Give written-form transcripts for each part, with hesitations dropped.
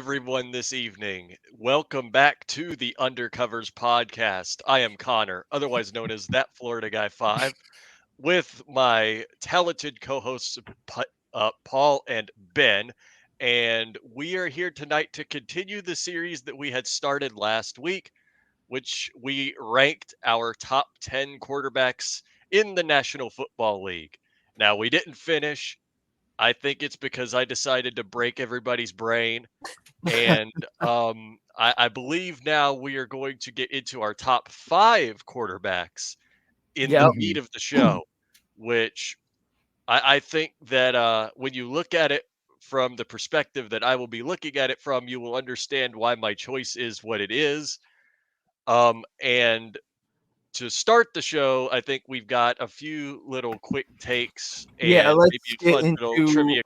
everyone, this evening. Welcome back to the Undercovers Podcast. I am Connor, otherwise known as That Florida Guy 5, with my talented co hosts, Paul and Ben. And we are here tonight to continue the series that we had started last week, which we ranked our top 10 quarterbacks in the National Football League. Now, we didn't finish. I think it's because I decided to break everybody's brain. And I believe now we are going to get into our top five quarterbacks in the Yep. meat of the show, which I think that when you look at it from the perspective that I will be looking at it from, you will understand why my choice is what it is. And to start the show, I think we've got a few little quick takes Yeah, and let's maybe a get fun little into trivia.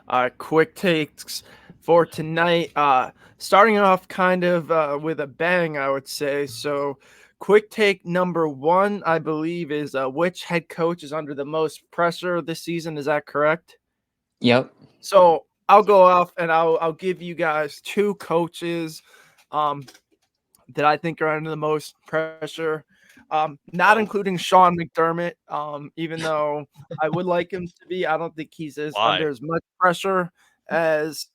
our quick takes for tonight. Starting off kind of with a bang, I would say. So, quick take number one, I believe, is which head coach is under the most pressure this season? Is that correct? Yep. So I'll go off and I'll give you guys two coaches um, that I think are under the most pressure. Not including Sean McDermott. Even though I would like him to be, I don't think he's Why? under as much pressure as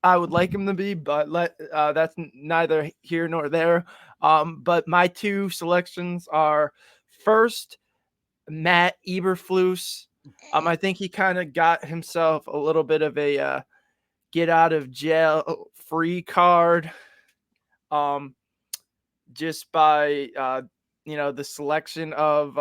I would like him to be. But that's neither here nor there. But my two selections are first Matt Eberflus. I think he kind of got himself a little bit of a get out of jail free card. Um, just by the selection of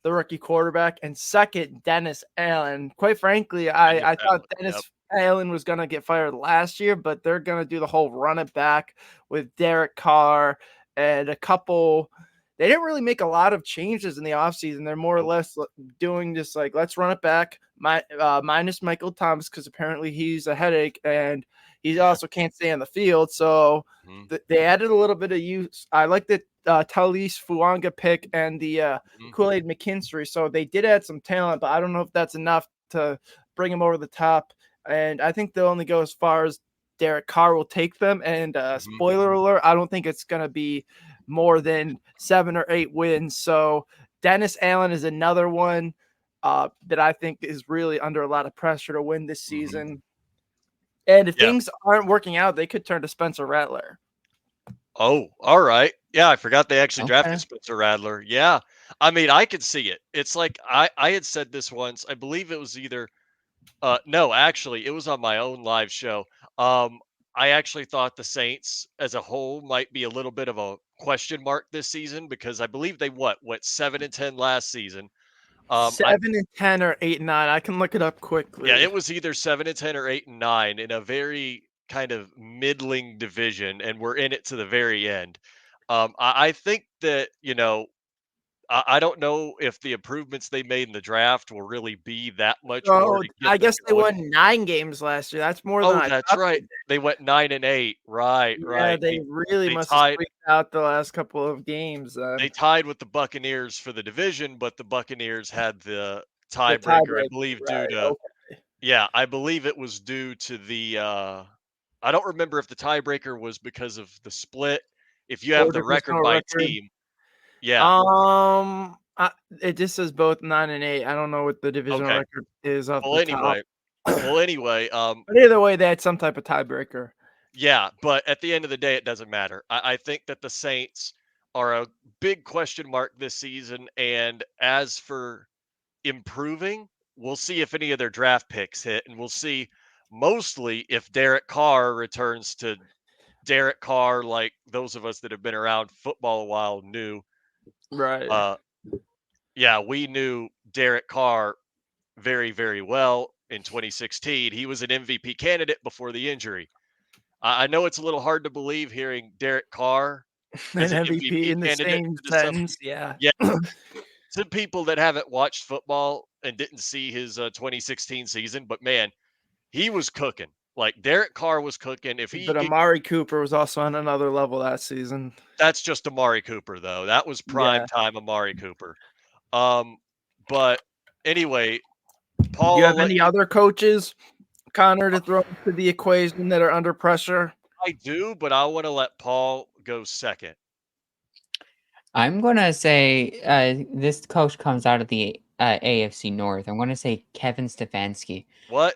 the rookie quarterback, and second Dennis Allen. Quite frankly, Dennis I thought Allen, Dennis yep. Allen was gonna get fired last year, but they're gonna do the whole run it back with Derek Carr and a couple. They didn't really make a lot of changes in the offseason. They're more or less doing just like, let's run it back, minus Michael Thomas, because apparently he's a headache and he also can't stay on the field. So they added a little bit of use. I like the Talise Fuanga pick and the Kool-Aid McKinstry. So they did add some talent, but I don't know if that's enough to bring him over the top. And I think they'll only go as far as Derek Carr will take them. And spoiler alert, I don't think it's going to be more than 7 or 8 wins. So Dennis Allen is another one that I think is really under a lot of pressure to win this season. And if things aren't working out, they could turn to Spencer Rattler. Oh, all right. Yeah, I forgot they actually drafted Spencer Rattler. Yeah. I mean, I could see it. It's like I had said this once. I believe it was either no, actually, it was on my own live show. I actually thought the Saints as a whole might be a little bit of a question mark this season because I believe they went 7-10 last season. 7-10 or 8-9. I can look it up quickly. Yeah, it was either 7-10 or 8-9 in a very kind of middling division, and we're in it to the very end. I think that I don't know if the improvements they made in the draft will really be that much more. Oh, To get I them guess they going. won 9 games last year. That's more than I That's thought right. They went 9-8. Right, Yeah, right. they really They must have tied. squeaked out the last couple of games. They tied with the Buccaneers for the division, but the Buccaneers had the The tiebreaker, I tiebreaker, believe, due right? to Okay. I believe it was due to the. I don't remember if the tiebreaker was because of the split. If you have Or the record divisional by record. team, yeah. It just says both 9 and 8. I don't know what the divisional Okay. record is off Well, the top. anyway, But either way, they had some type of tiebreaker. yeah, but at the end of the day, it doesn't matter. I think that the Saints are a big question mark this season. And as for improving, we'll see if any of their draft picks hit, and we'll see mostly if Derek Carr returns to Derek Carr, like those of us that have been around football a while knew. Right. Yeah, we knew Derek Carr very, very well in 2016. He was an MVP candidate before the injury. I know it's a little hard to believe hearing Derek Carr as An an MVP MVP in the candidate same to the stuff. sentence. Yeah. Yeah, to people that haven't watched football and didn't see his 2016 season, but man, he was cooking. Like Derek Carr was cooking. If he But Amari Cooper was also on another level that season. That's just Amari Cooper though. That was prime Yeah. time Amari Cooper. But anyway, Do you Paul, I'll have let any you. other coaches Connor to throw into the equation that are under pressure? I do, but I want to let Paul go second. I'm gonna say this coach comes out of the AFC North. I'm gonna say Kevin Stefanski. What?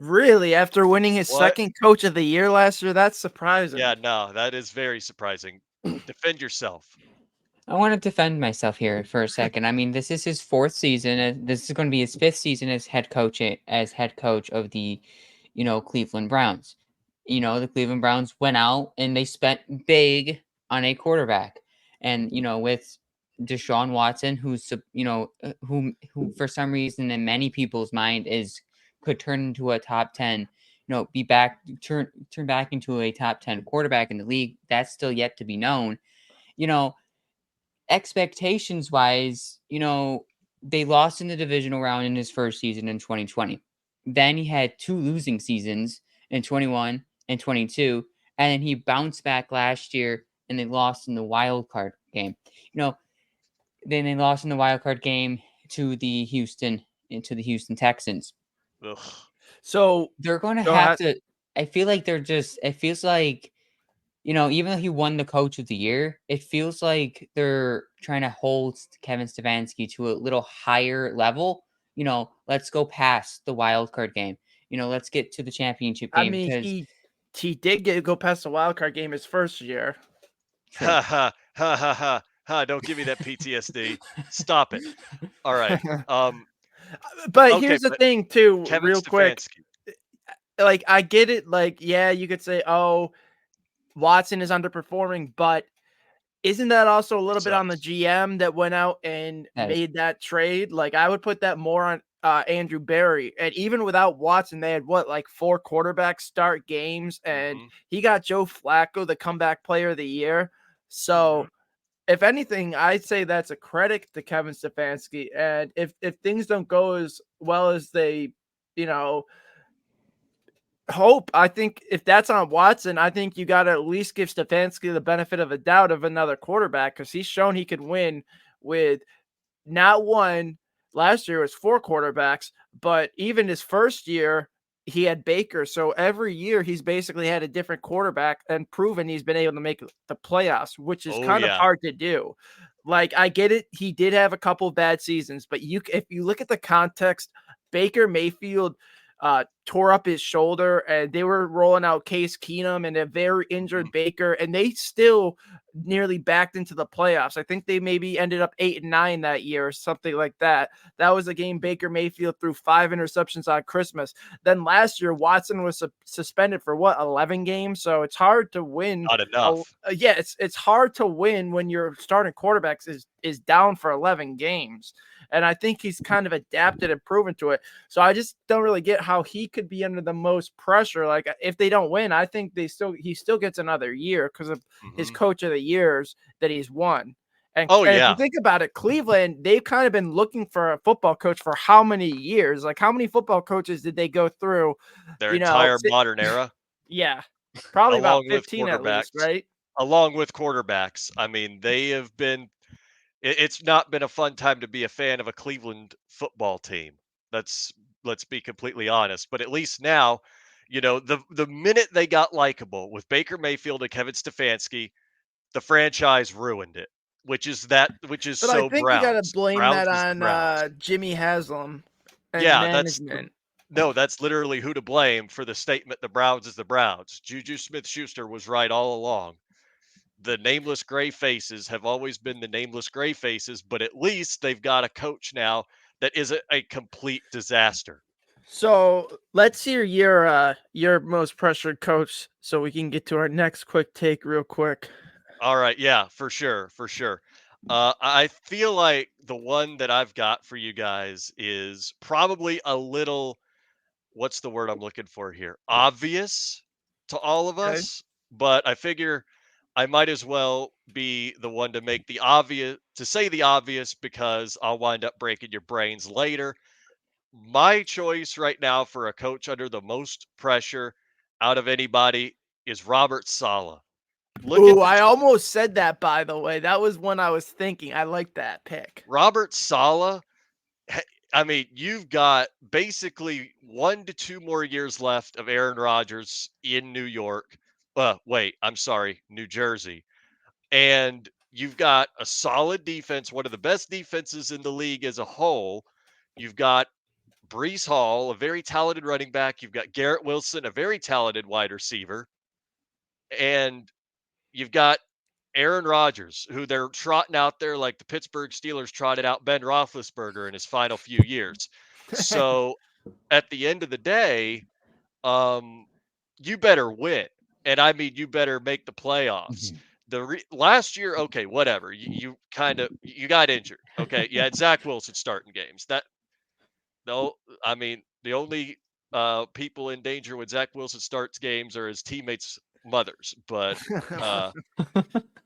Really? After winning his What? second coach of the year last year? That's surprising. Yeah, no, that is very surprising. Defend yourself. I want to defend myself here for a second. I mean, this is his fourth season. This is going to be his fifth season as head coach of the, Cleveland Browns. The Cleveland Browns went out and they spent big on a quarterback, and with Deshaun Watson, who for some reason in many people's mind could turn into a top 10, turn back into a top 10 quarterback in the league. That's still yet to be known. You know, expectations wise, they lost in the divisional round in his first season in 2020. Then he had two losing seasons in 21 and 22, and then he bounced back last year and they lost in the wild card game. Then they lost in the wild card game to the Houston Texans. Ugh. So They're going to go have ahead. to. I feel like it feels like, even though he won the coach of the year, it feels like they're trying to hold Kevin Stefanski to a little higher level. Let's go past the wild card game. Let's get to the championship I game mean, because he did go past the wild card game his first year. Ha ha ha ha ha ha! Don't give me that PTSD. Stop it. All right. But Okay, here's the but thing, too, Kevin real quick. Stefanski. Like, I get it. Like, yeah, you could say, oh, Watson is underperforming, but isn't that also a little bit on the Sucks. GM that went out and made that trade? Like, I would put that more on Andrew Berry. And even without Watson, they had like 4 quarterbacks start games, and he got Joe Flacco, the comeback player of the year. So, if anything, I'd say that's a credit to Kevin Stefanski. And if things don't go as well as they, hope, I think if that's on Watson, I think you got to at least give Stefanski the benefit of a doubt of another quarterback, because he's shown he could win with not one. Last year was 4 quarterbacks, but even his first year, he had Baker. So every year he's basically had a different quarterback and proven he's been able to make the playoffs, which is kind of hard to do. Like, I get it. He did have a couple bad seasons, but if you look at the context, Baker Mayfield tore up his shoulder, and they were rolling out Case Keenum and a very injured Baker, and they still nearly backed into the playoffs. I think they maybe ended up 8-9 that year or something like that. That was a game Baker Mayfield threw 5 interceptions on Christmas. Then last year, Watson was suspended for 11 games. So it's hard to win. Not enough. Yeah, it's hard to win when your starting quarterbacks is down for 11 games. And I think he's kind of adapted and proven to it. So I just don't really get how he could be under the most pressure. Like, if they don't win, I think he still gets another year because of his coach of the years that he's won. And if you think about it, Cleveland, they've kind of been looking for a football coach for how many years? Like, how many football coaches did they go through? Their entire modern era? Yeah. Probably about 15 at least, right? Along with quarterbacks. I mean, they have been it's not been a fun time to be a fan of a Cleveland football team. Let's be completely honest. But at least now, the minute they got likable with Baker Mayfield and Kevin Stefanski, the franchise ruined it. Which is but so I think Browns. you got to blame Browns that on Jimmy Haslam and management. That's literally who to blame for the statement, the Browns is the Browns. Juju Smith-Schuster was right all along. The nameless gray faces have always been the nameless gray faces, but at least they've got a coach now that isn't a complete disaster. So let's hear your most pressured coach so we can get to our next quick take real quick. All right. Yeah, for sure. I feel like the one that I've got for you guys is probably a little, what's the word I'm looking for here? Obvious to all of us, but I figure I might as well be the one to say the obvious because I'll wind up breaking your brains later. My choice right now for a coach under the most pressure out of anybody is Robert Saleh. I almost said that, by the way. That was one I was thinking. I like that pick. Robert Saleh, I mean, you've got basically 1 to 2 more years left of Aaron Rodgers in New York. Wait, I'm sorry, New Jersey. And you've got a solid defense, one of the best defenses in the league as a whole. You've got Brees Hall, a very talented running back. You've got Garrett Wilson, a very talented wide receiver. And you've got Aaron Rodgers, who they're trotting out there like the Pittsburgh Steelers trotted out Ben Roethlisberger in his final few years. So at the end of the day, um, you better win, and I mean you better make the playoffs. Last year, okay, whatever. You kind of you got injured. Okay, you had Zach Wilson starting games. That no, I mean the only people in danger when Zach Wilson starts games are his teammates' mothers. But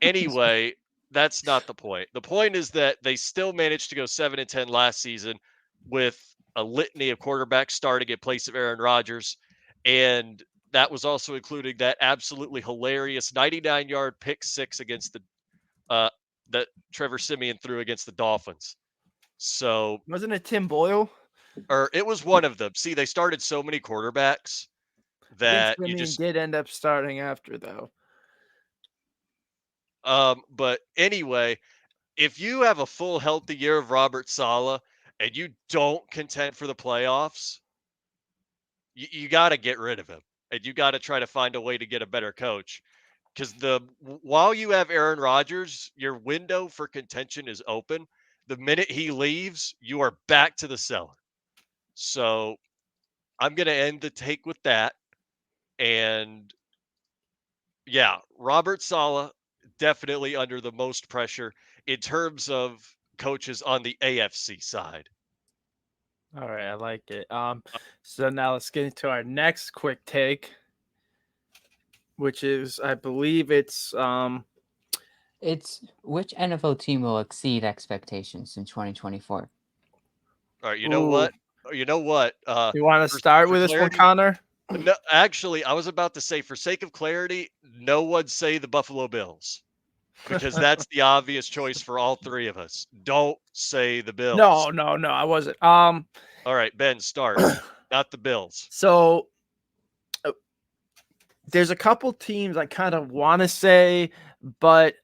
anyway, that's not the point. The point is that they still managed to go 7-10 last season with a litany of quarterbacks starting in place of Aaron Rodgers. And that was also including that absolutely hilarious 99-yard pick six against that Trevor Siemian threw against the Dolphins. So Wasn't it Tim Boyle? or it was one of them. See, they started so many quarterbacks that I think Simeon did end up starting after though. But anyway, if you have a full healthy year of Robert Saleh and you don't contend for the playoffs, you got to get rid of him, and you got to try to find a way to get a better coach. Because while you have Aaron Rodgers, your window for contention is open. The minute he leaves, you are back to the cellar. So I'm going to end the take with that. And yeah, Robert Saleh definitely under the most pressure in terms of coaches on the AFC side. All right, I like it. So now let's get into our next quick take, which is I believe it's which NFL team will exceed expectations in 2024? All right, you know what? You know what? You want to start with this one, Connor? No, actually, I was about to say, for sake of clarity, no one say the Buffalo Bills, because that's the obvious choice for all three of us. Don't say the Bills. No, I wasn't. All right, Ben, start. Not the Bills. So there's a couple teams I kind of want to say, but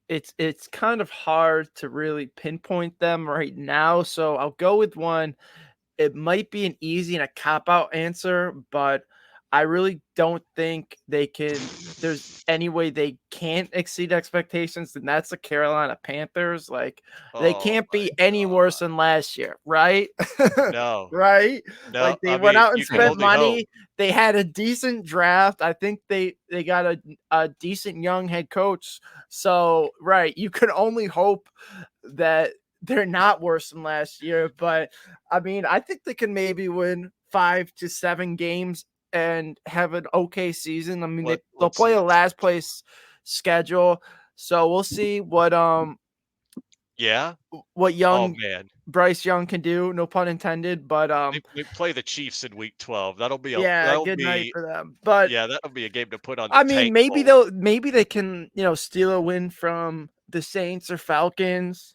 it's kind of hard to really pinpoint them right now. So I'll go with one. It might be an easy and a cop-out answer, but I really don't think there's any way they can't exceed expectations, and that's the Carolina Panthers. Like, they can't be any worse than last year, right? No. Right? No, like, they went out and spent money. They had a decent draft. I think they got a decent young head coach. So, right, you can only hope that they're not worse than last year. But, I mean, I think they can maybe win 5 to 7 games and have an okay season. I mean, they'll play a last place schedule. So we'll see what young Bryce Young can do, no pun intended. But they play the Chiefs in week 12. That'll be good night for them. But yeah, that'll be a game to put on. I mean, maybe they can steal a win from the Saints or Falcons.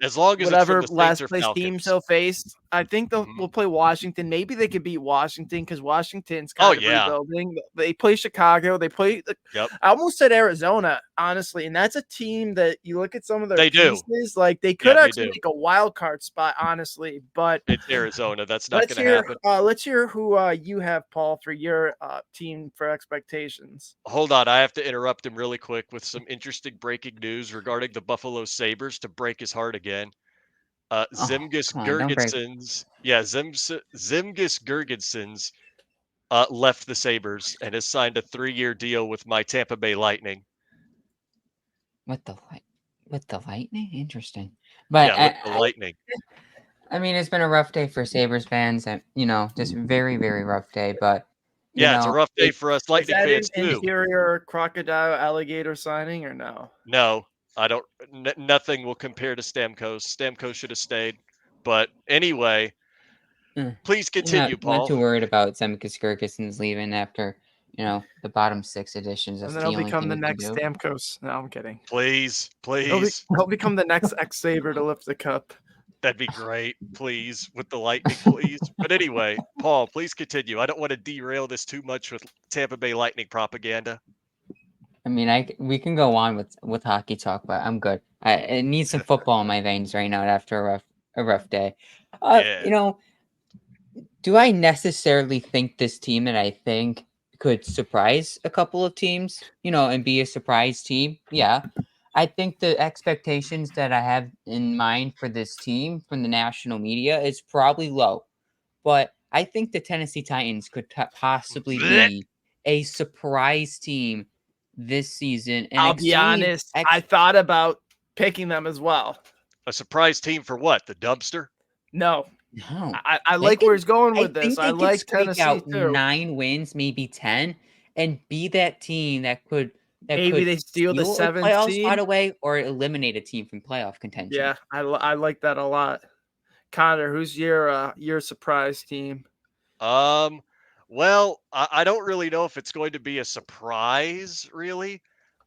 As long as whatever last place teams they'll face, I think they'll play Washington. Maybe they could beat Washington because Washington's kind of rebuilding. They play Chicago. They play. I almost said Arizona, honestly, and that's a team that you look at some of their pieces, like they could actually make a wild card spot, honestly. But it's Arizona. That's not going to happen. Let's hear who you have, Paul, for your team for expectations. Hold on, I have to interrupt him really quick with some interesting breaking news regarding the Buffalo Sabres to break his heart again. Zemgus Girgensons left the Sabres and has signed a 3-year deal with my Tampa Bay Lightning. With the Lightning? Interesting. But with the Lightning. I mean, it's been a rough day for Sabres fans, and just very, very rough day. But it's a rough day for us Lightning fans too. Interior crocodile alligator signing or no? No. I don't. Nothing will compare to Stamkos. Stamkos should have stayed. But anyway, please continue, Paul. Not too worried about Zemgus Girgensons leaving after the bottom 6 editions. And then he'll become the next Stamkos. No, I'm kidding. Please. He'll become the next ex-Saber to lift the cup. That'd be great, please, with the Lightning, please. But anyway, Paul, please continue. I don't want to derail this too much with Tampa Bay Lightning propaganda. I mean, we can go on with hockey talk, but I'm good. I need some football in my veins right now after a rough day. Yeah. Do I necessarily think this team that I think could surprise a couple of teams, and be a surprise team? Yeah. I think the expectations that I have in mind for this team from the national media is probably low. But I think the Tennessee Titans could possibly be a surprise team this season. And I'll be honest, I thought about picking them as well. A surprise team for what? The dumpster? No. I like where he's going with this. I like Tennessee out too. 9 wins, maybe 10, and be that team that could maybe they steal the 7th playoff seed spot away or eliminate a team from playoff contention. Yeah, I like that a lot. Connor, who's your surprise team? Well, I don't really know if it's going to be a surprise, really,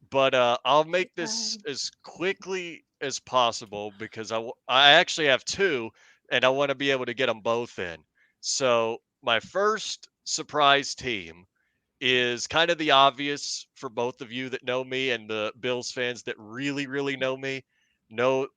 but I'll make this as quickly as possible because I actually have two, and I want to be able to get them both in. So my first surprise team is kind of the obvious for both of you that know me and the Bills fans that really, really know me, know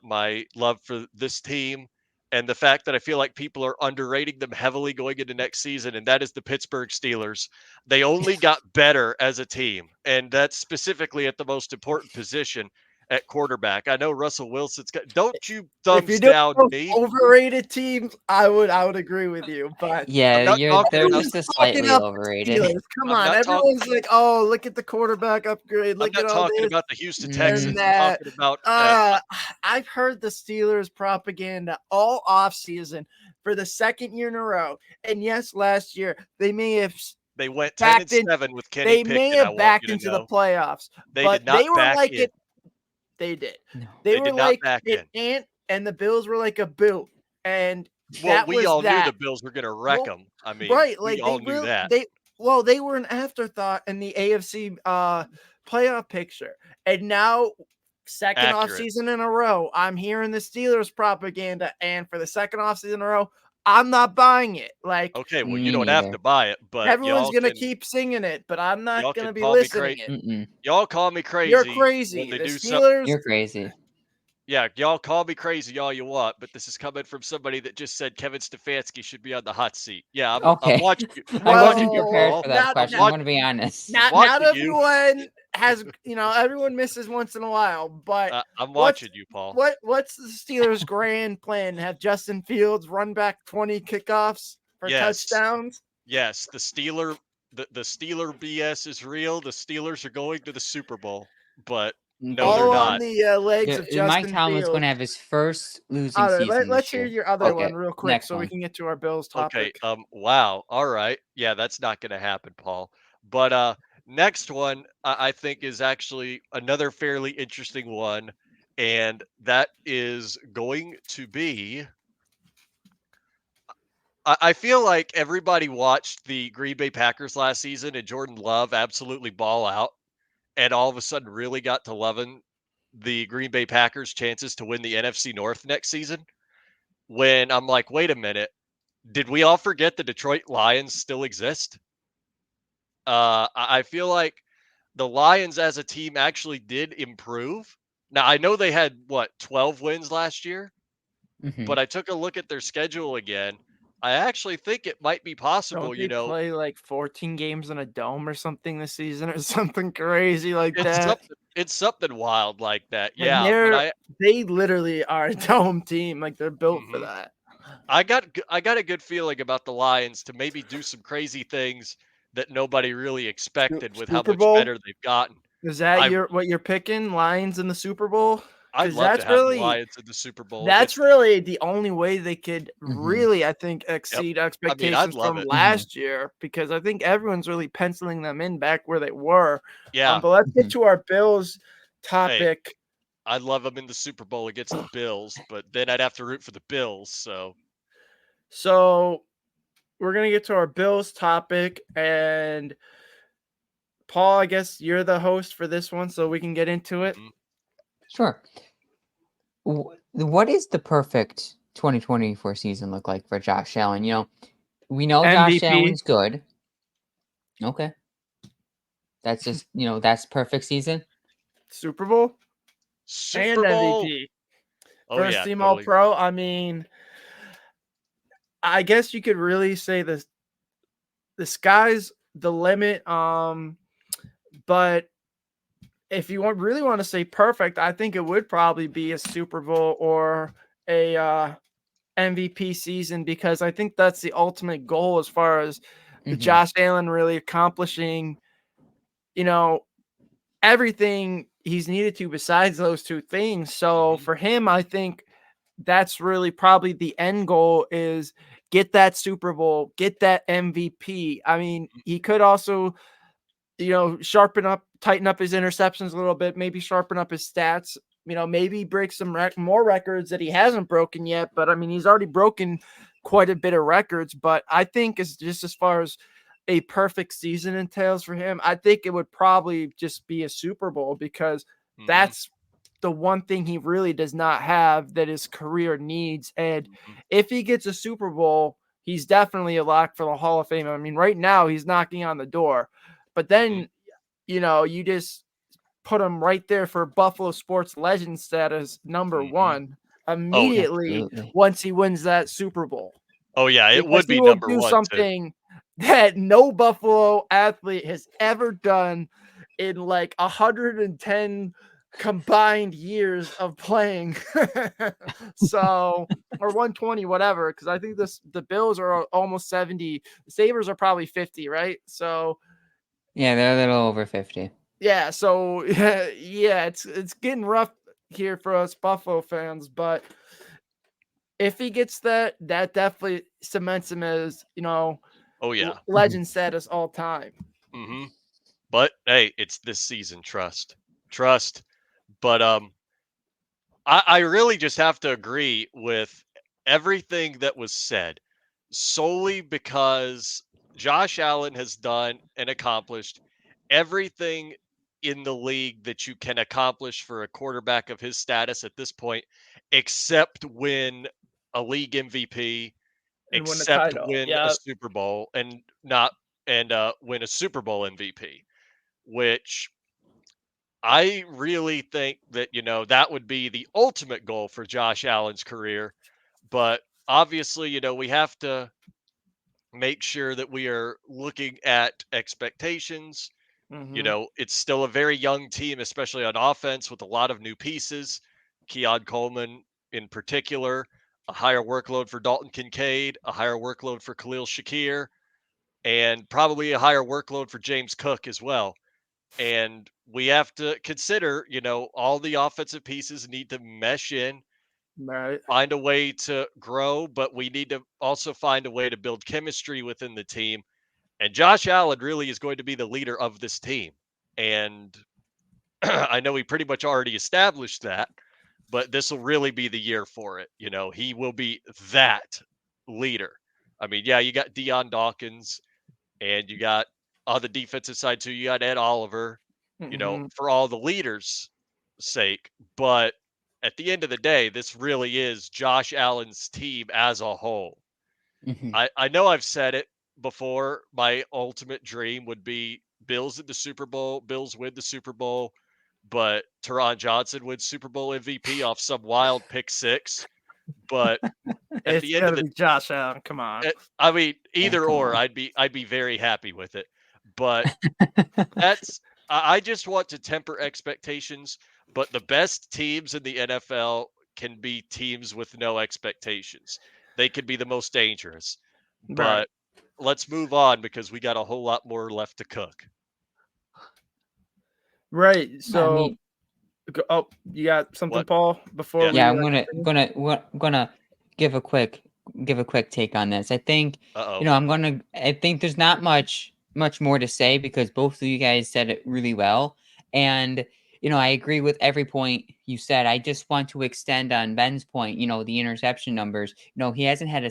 my love for this team and the fact that I feel like people are underrating them heavily going into next season, and that is the Pittsburgh Steelers. They only got better as a team, and that's specifically at the most important position at quarterback. I know Russell Wilson's got. Don't you thumbs down me? Overrated teams, I would agree with you, but yeah, they're just slightly overrated. Steelers. Come on, everyone's like, "Oh, look at the quarterback upgrade! Look I'm at not all talking this." about the Houston Texans. I'm talking about. I've heard the Steelers propaganda all offseason for the second year in a row, and yes, last year they may have. They went 10-7 with Kenny Pickett. They may have backed into the playoffs, but they were like it. They did. No. They were like an ant, and the Bills were like a boot. And we all knew the Bills were going to wreck them. I mean, right? Like we all knew that. They were an afterthought in the AFC playoff picture, and now second offseason in a row, I'm hearing the Steelers propaganda, and for the second offseason in a row, I'm not buying it. Like, okay, well, you don't have to buy it, but everyone's gonna keep singing it, but I'm not gonna be listening it. Y'all call me crazy. You're crazy. When they the do Steelers. You're crazy. Yeah, y'all call me crazy all you want, but this is coming from somebody that just said Kevin Stefanski should be on the hot seat. Yeah, I'm watching you. I wasn't prepared for that question. I'm going to be honest. Not everyone has, everyone misses once in a while, but I'm watching you, Paul. What's the Steelers' grand plan? Have Justin Fields run back 20 kickoffs for touchdowns? Yes, the Steeler BS is real. The Steelers are going to the Super Bowl, but no, they're not. On the legs of Justin Mike Tomlin's Fields. going to have his first losing season. Let's hear your other one real quick so we can get to our Bills topic. Okay. Wow. All right. Yeah, that's not going to happen, Paul. But next one I think is actually another fairly interesting one, and that is going to be. I feel like everybody watched the Green Bay Packers last season and Jordan Love absolutely ball out, and all of a sudden really got to loving the Green Bay Packers' chances to win the NFC North next season. When I'm like, wait a minute, did we all forget the Detroit Lions still exist? I feel like the Lions as a team actually did improve. Now, I know they had, 12 wins last year? Mm-hmm. But I took a look at their schedule again. I actually think it might be possible, Don't they play like 14 games in a dome or something this season or something crazy like that. It's something wild like that. Yeah. They literally are a dome team. Like they're built for that. I got a good feeling about the Lions to maybe do some crazy things that nobody really expected with how much better they've gotten. Is that what you're picking? Lions in the Super Bowl? I'd love to have the Lions in the Super Bowl. That's really the only way they could really, I think, exceed expectations from last year, because I think everyone's really penciling them in back where they were. Yeah. But let's get to our Bills topic. Hey, I'd love them in the Super Bowl against the Bills, but then I'd have to root for the Bills. So we're going to get to our Bills topic, and Paul, I guess you're the host for this one, so we can get into it. Sure. What is the perfect 2024 season look like for Josh Allen? We know Josh MVP, Allen's good. Okay. That's just, that's perfect season. Super Bowl, and Super Bowl. MVP. Oh First yeah, team All totally. Pro. I mean, I guess you could really say this: the sky's the limit. But if you really want to say perfect, I think it would probably be a Super Bowl or a MVP season, because I think that's the ultimate goal as far as the Mm-hmm. Josh Allen really accomplishing, you know, everything he's needed to besides those two things. So Hmm. for him, I think that's really probably the end goal is get that Super Bowl, get that MVP. I mean, he could also, tighten up his interceptions a little bit, maybe sharpen up his stats, maybe break some more records that he hasn't broken yet. But I mean, he's already broken quite a bit of records. But I think it's just as far as a perfect season entails for him, I think it would probably just be a Super Bowl, because Hmm. that's the one thing he really does not have that his career needs. And Hmm. if he gets a Super Bowl, he's definitely a lock for the Hall of Fame. I mean, right now he's knocking on the door. But Hmm. then, you just put him right there for Buffalo sports legend status, number Hmm. one, Oh yeah. immediately Absolutely. once he wins that Super Bowl, Oh yeah. It because would he be will number do one too. something that no Buffalo athlete has ever done in like 110 combined years of playing. So, or 120, whatever, because I think the Bills are almost 70. The Sabres are probably 50, right? So Yeah, they're a little over 50. yeah, so yeah, it's getting rough here for us Buffalo fans, but if he gets that definitely cements him as, Oh yeah. Mhm. legend status all time. Hmm. But hey, it's this season. Trust. But I really just have to agree with everything that was said, solely because Josh Allen has done and accomplished everything in the league that you can accomplish for a quarterback of his status at this point, except win a league MVP, And win the except title. win a Yeah. Super Bowl and not and win a Super Bowl MVP, which I really think that, that would be the ultimate goal for Josh Allen's career. But obviously, we have to make sure that we are looking at expectations. Mm-hmm. It's still a very young team, especially on offense with a lot of new pieces. Keon Coleman, in particular, a higher workload for Dalton Kincaid, a higher workload for Khalil Shakir, and probably a higher workload for James Cook as well. And we have to consider, all the offensive pieces need to mesh in, Right. find a way to grow, but we need to also find a way to build chemistry within the team. And Josh Allen really is going to be the leader of this team. And I know he pretty much already established that, but this will really be the year for it. He will be that leader. I mean, yeah, you got Deion Dawkins and you got on the defensive side too, you got Ed Oliver, Mm-hmm. for all the leaders' sake. But at the end of the day, this really is Josh Allen's team as a whole. Hmm. I know I've said it before. My ultimate dream would be Bills at the Super Bowl, Bills win the Super Bowl, but Teron Johnson wins Super Bowl MVP off some wild pick six. But at It's the end of gonna the be Josh Allen. Come on. I mean, Yeah, either come or, on. I'd be very happy with it. But that's I just want to temper expectations, but the best teams in the NFL can be teams with no expectations. They can be the most dangerous. Right. But let's move on because we got a whole lot more left to cook. Right. I So, mean, oh, you got something, What? Paul, before Yes. yeah, we I'm gonna continue? gonna give a quick take on this. I think Uh-oh. I think there's not much more to say because both of you guys said it really well, and I agree with every point you said. I just want to extend on Ben's point. The interception numbers. He hasn't had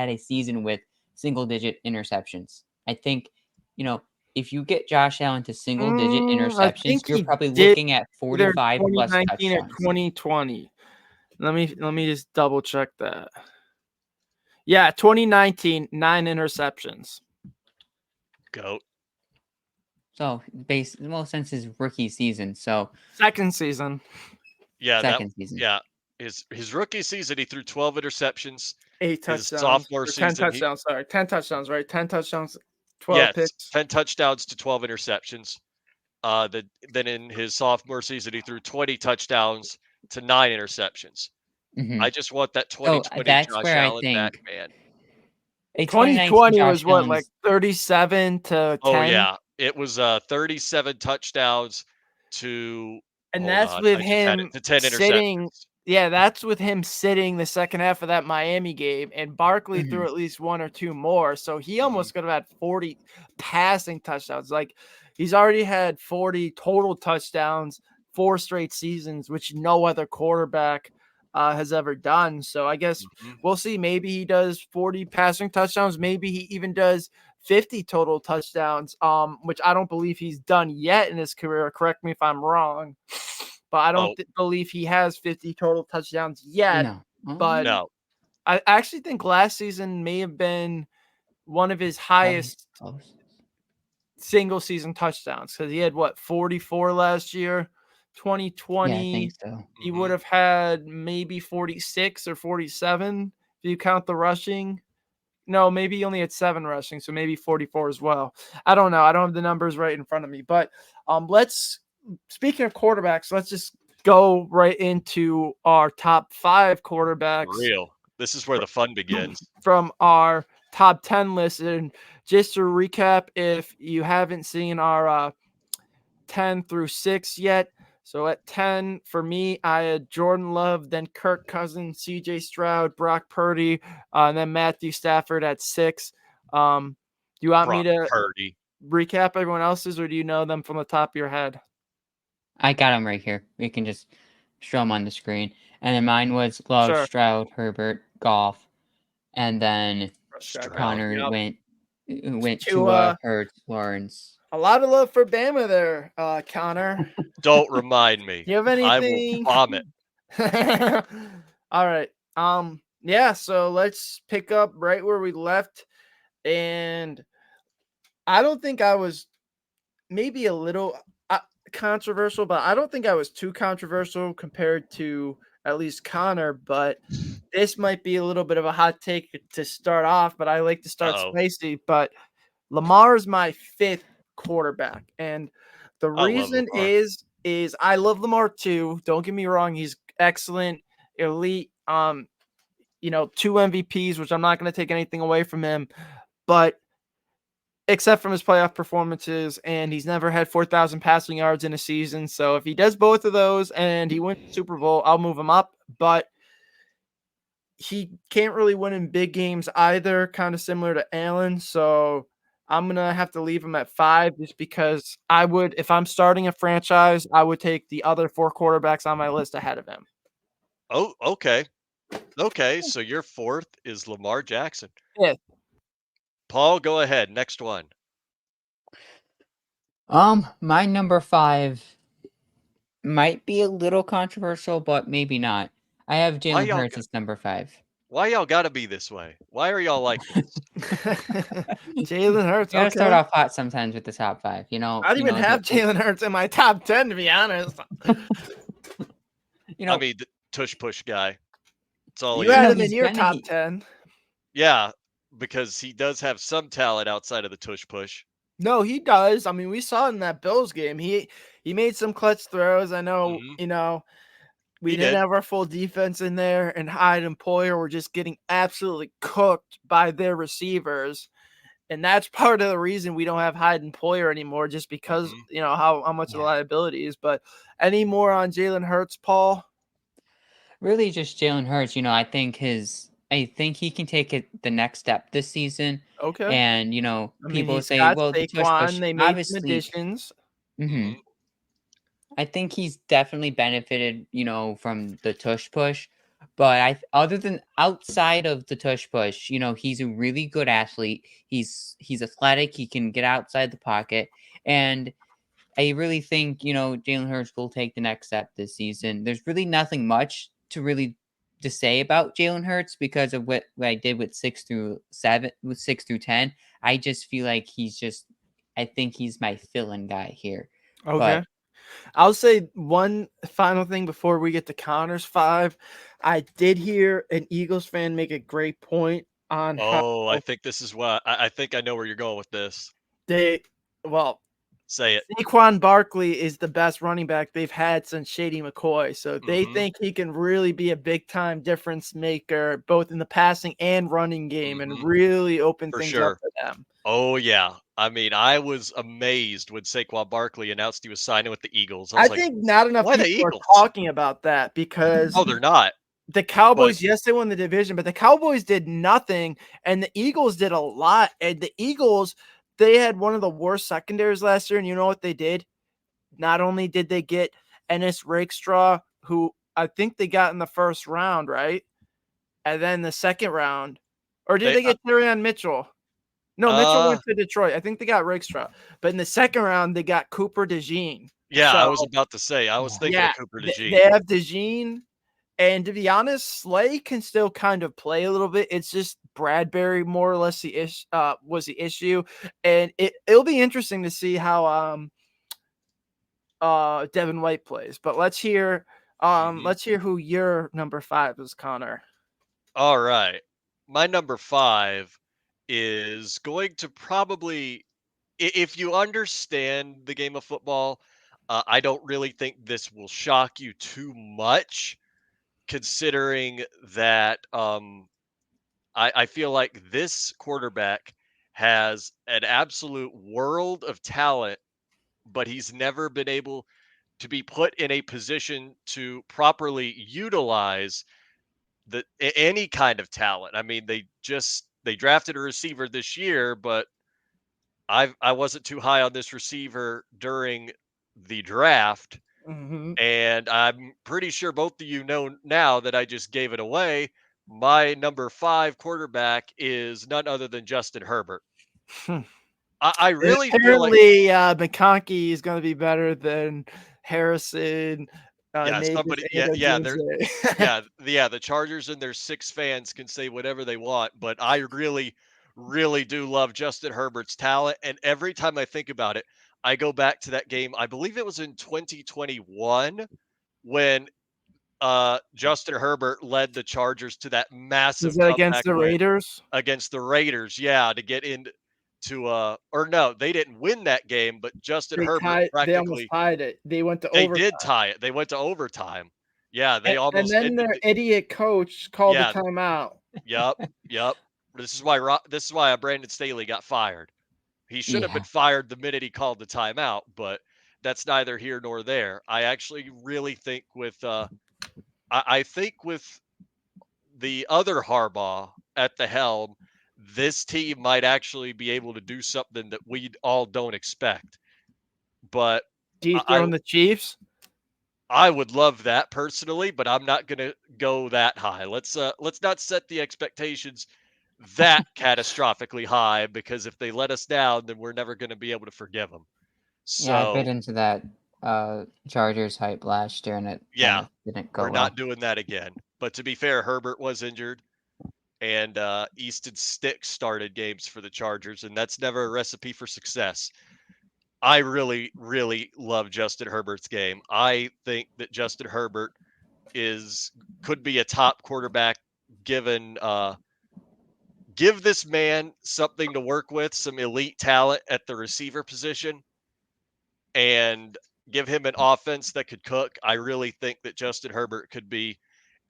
a season with single digit interceptions. I think you know if you get Josh Allen to single-digit I interceptions, think you're he probably did looking at either 45 plus 2019 or touchdowns. 2020. Let me just double check that. Yeah, 2019, 9 interceptions. Goat. So, well, since his rookie season, so Second season. Yeah, second season. Yeah, his rookie season he threw 12 interceptions. 8 His touchdowns. sophomore Or 10 season, touchdowns. Sorry, 10 touchdowns. Right, 10 touchdowns, 12 yes, picks. 10 touchdowns to 12 interceptions. Then in his sophomore season he threw 20 touchdowns to 9 interceptions. Mhm. I just want that So 2020 that's Josh where I Allen back, think man. a 2020 Josh was what, Allen's like 37 to 10? Oh yeah, it was 37 touchdowns to And hold that's on, with I just had it, him to 10 sitting. interceptions. Yeah, that's with him sitting the second half of that Miami game, and Barkley Mhm. threw at least 1 or 2 more. So he almost could have had 40 passing touchdowns. Like, he's already had 40 total touchdowns 4 straight seasons, which no other quarterback has ever done. So I guess Mhm. we'll see. Maybe he does 40 passing touchdowns. Maybe he even does 50 total touchdowns, which I don't believe he's done yet in his career. Correct me if I'm wrong. But I don't Oh, believe he has 50 total touchdowns yet. no. But no. I actually think last season may have been one of his highest single season touchdowns, because he had 44 last year. Yeah, I 2020, think so. he would have had maybe 46 or 47 if you count the rushing. No, maybe he only had 7 rushing, so maybe 44 as well. I don't know. I don't have the numbers right in front of me. But speaking of quarterbacks, let's just go right into our top 5 quarterbacks For real. This is where the fun begins. from our top 10 list. And just to recap, if you haven't seen our 10 through 6 yet, so at 10 for me, I had Jordan Love, then Kirk Cousins, CJ Stroud, Brock Purdy, and then Matthew Stafford at 6. Do you want me to Purdy. recap everyone else's, or do you know them from the top of your head? I got them right here. We can just show them on the screen. And then mine was Love, Sure. Stroud, Herbert, Goff, and then Stroud. Connor Yep. went to Tua. Hurts, Lawrence. A lot of love for Bama there, Connor. Don't remind me. Do you have I will anything? vomit. All right. Yeah, so let's pick up right where we left. And I don't think I was maybe a little controversial, but I don't think I was too controversial compared to at least Connor. But this might be a little bit of a hot take to start off, but I like to start spicy. But Lamar is my 5th quarterback, and the reason is I love Lamar too. Don't get me wrong; he's excellent, elite. 2 MVPs, which I'm not going to take anything away from him, but except from his playoff performances, and he's never had 4,000 passing yards in a season. So if he does both of those and he wins the Super Bowl, I'll move him up. But he can't really win in big games either, kind of similar to Allen. So I'm going to have to leave him at 5, just because if I'm starting a franchise, I would take the other 4 quarterbacks on my list ahead of him. Oh, okay. Okay, so your 4th is Lamar Jackson. 5th. Paul, go ahead. Next one. My number 5 might be a little controversial, but maybe not. I have Jalen Hurts as number 5. Why y'all gotta be this way? Why are y'all like this? Jalen Hurts. You gotta start off hot sometimes with the top 5. I don't even have Jalen Hurts in my top 10, to be honest. I mean, the tush push guy. It's all you had him in your top 10. Yeah, because he does have some talent outside of the tush push. No, he does. I mean, we saw it in that Bills game. He made some clutch throws. I know, we didn't have our full defense in there, and Hyde and Poyer were just getting absolutely cooked by their receivers. And that's part of the reason we don't have Hyde and Poyer anymore, just because, how much of the liability is. But any more on Jalen Hurts, Paul? Really just Jalen Hurts. I think he can take it the next step this season. Okay. And, people say, well, the tush push, they made some additions. I think he's definitely benefited, from the tush push. But other than outside of the tush push, he's a really good athlete. He's athletic. He can get outside the pocket, and I really think Jalen Hurts will take the next step this season. There's really nothing much to say about Jalen Hurts because of what I did with 6 through 10. I just feel like I think he's my fill-in guy here. Okay. But I'll say one final thing before we get to Connor's 5. I did hear an Eagles fan make a great point on how I think this is what I think I know where you're going with this. Say it. Saquon Barkley is the best running back they've had since Shady McCoy. So they Mhm. think he can really be a big time difference maker, both in the passing and running game, and really open For things sure. up for them. Oh yeah. I mean, I was amazed when Saquon Barkley announced he was signing with the Eagles. I think not enough why the people are Eagles? talking about that because they're not. the Cowboys, yes, they won the division, but the Cowboys did nothing, and the Eagles did a lot. And the Eagles, they had one of the worst secondaries last year, and you know what they did? Not only did they get Ennis Rakestraw, who I think they got in the first round, right? And then the second round, or did they get Terrion Mitchell? No, Mitchell went to Detroit. I think they got Rakestraw. But in the second round, they got Cooper DeJean. Yeah, So, I was about to say. I was thinking of Cooper DeJean. They have DeJean. And to be honest, Slay can still kind of play a little bit. It's just Bradbury more or less was the issue. And it'll be interesting to see how Devin White plays. But let's hear who your number 5 is, Connor. All right. My number 5 is going to probably, if you understand the game of football, I don't really think this will shock you too much, considering that I feel like this quarterback has an absolute world of talent, but he's never been able to be put in a position to properly utilize any kind of talent. I mean, they drafted a receiver this year, but I wasn't too high on this receiver during the draft, and I'm pretty sure both of you know now that I just gave it away. My number 5 quarterback is none other than Justin Herbert. I really feel like McConkey is going to be better than Harrison. The Chargers and their 6 fans can say whatever they want, but I really, really do love Justin Herbert's talent. And every time I think about it, I go back to that game. I believe it was in 2021 when Justin Herbert led the Chargers to that massive was that against the Raiders? Against the Raiders, yeah, to get into or no, they didn't win that game, but Justin Herbert they almost tied it. They went to They overtime. did tie it. They went to overtime. Yeah, and then their idiot coach called the timeout. Yep. This is why Brandon Staley got fired. He should have been fired the minute he called the timeout, but that's neither here nor there. I actually really think with I think with the other Harbaugh at the helm, this team might actually be able to do something that we all don't expect. But dethrone the Chiefs? I would love that personally, but I'm not going to go that high. Let's not set the expectations that catastrophically high, because if they let us down, then we're never going to be able to forgive them. So yeah, I bit into that Chargers hype last year, and it didn't go. We're not doing that again. But to be fair, Herbert was injured, and Easton Stick started games for the Chargers, and that's never a recipe for success. I really, really love Justin Herbert's game. I think that Justin Herbert could be a top quarterback given give this man something to work with, some elite talent at the receiver position, and give him an offense that could cook. I really think that Justin Herbert could be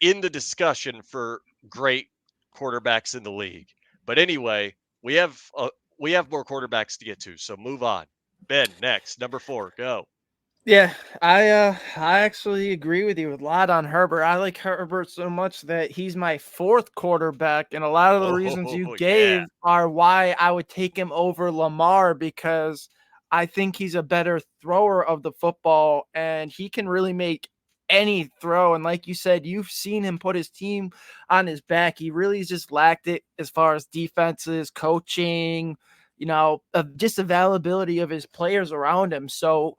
in the discussion for great quarterbacks in the league. But anyway, we have more quarterbacks to get to, so move on. Ben, next, number 4, go. Yeah, I actually agree with you a lot on Herbert. I like Herbert so much that he's my 4th quarterback, and a lot of the reasons you gave are why I would take him over Lamar, because I think he's a better thrower of the football, and he can really make any throw. And like you said, you've seen him put his team on his back. He really just lacked it as far as defenses, coaching, just availability of his players around him. So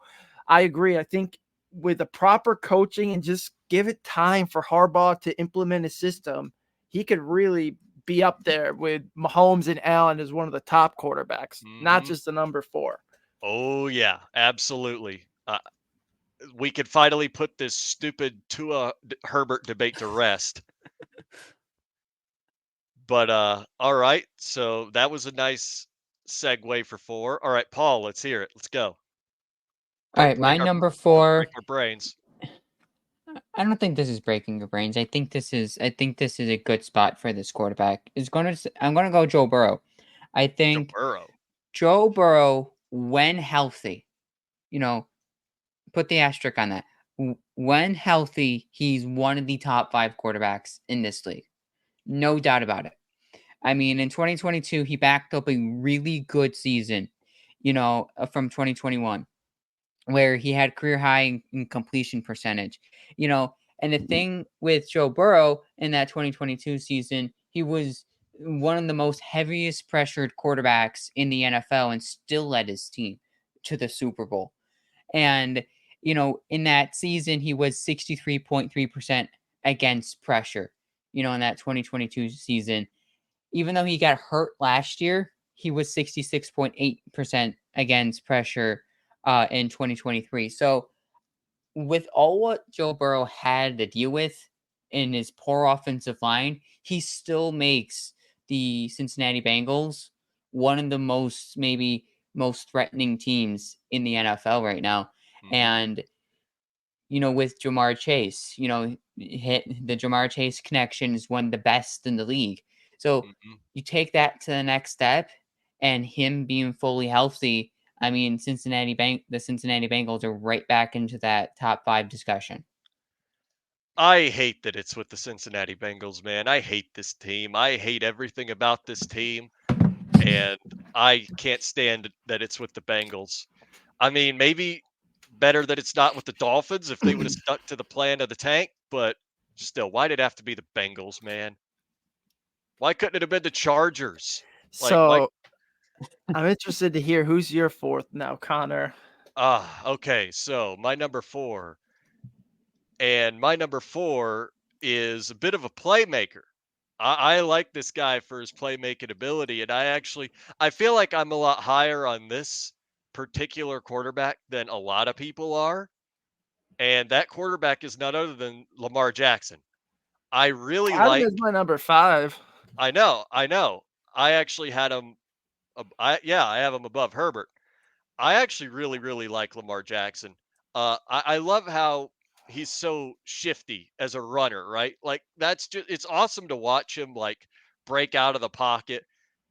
I agree. I think with the proper coaching and just give it time for Harbaugh to implement his system, he could really be up there with Mahomes and Allen as one of the top quarterbacks, not just the number 4. Oh, yeah, absolutely. We could finally put this stupid Tua Herbert debate to rest. But all right, so that was a nice segue for 4. All right, Paul, let's hear it. Let's go. All right, my number Don't 4. break our brains. I don't think this is breaking your brains. I think this is a good spot for this quarterback. I'm gonna go Joe Burrow. I think Joe Burrow, when healthy, put the asterisk on that. When healthy, he's one of the top 5 quarterbacks in this league. No doubt about it. I mean, in 2022, he backed up a really good season, from 2021, where he had career high in completion percentage, and the thing with Joe Burrow in that 2022 season, he was one of the most heaviest pressured quarterbacks in the NFL and still led his team to the Super Bowl. And, in that season, he was 63.3% against pressure, in that 2022 season. Even though he got hurt last year, he was 66.8% against pressure in 2023. So with all what Joe Burrow had to deal with in his poor offensive line, he still makes the Cincinnati Bengals one of the most threatening teams in the NFL right now. And, with Jamar Chase, the Jamar Chase connection is one of the best in the league. So you take that to the next step, and him being fully healthy, I mean, the Cincinnati Bengals are right back into that top 5 discussion. I hate that it's with the Cincinnati Bengals, man. I hate this team. I hate everything about this team, and I can't stand that it's with the Bengals. I mean, maybe better that it's not with the Dolphins if they would have stuck to the plan of the tank, but still, why did it have to be the Bengals, man? Why couldn't it have been the Chargers? So I'm interested to hear who's your 4th now, Connor. Okay. So my number 4 is a bit of a playmaker. I like this guy for his playmaking ability, and I feel like I'm a lot higher on this particular quarterback than a lot of people are. And that quarterback is none other than Lamar Jackson. I really I like. is my number 5. I know. I actually had him. I have him above Herbert. I actually really, really like Lamar Jackson. I love how he's so shifty as a runner, right? Like it's awesome to watch him like break out of the pocket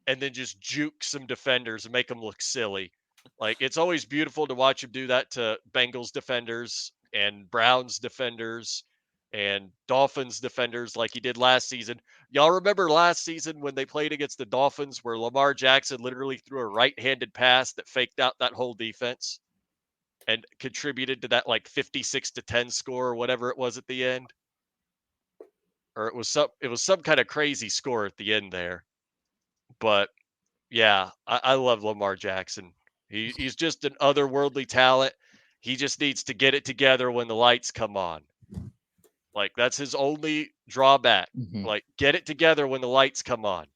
and then just juke some defenders and make them look silly. Like it's always beautiful to watch him do that to Bengals defenders and Browns defenders and Dolphins defenders like he did last season. Y'all remember last season when they played against the Dolphins where Lamar Jackson literally threw a right-handed pass that faked out that whole defense and contributed to that like 56-10 score or whatever it was at the end? Or it was some kind of crazy score at the end there. But yeah, I love Lamar Jackson. He's just an otherworldly talent. He just needs to get it together when the lights come on. Like that's his only drawback. Like get it together when the lights come on.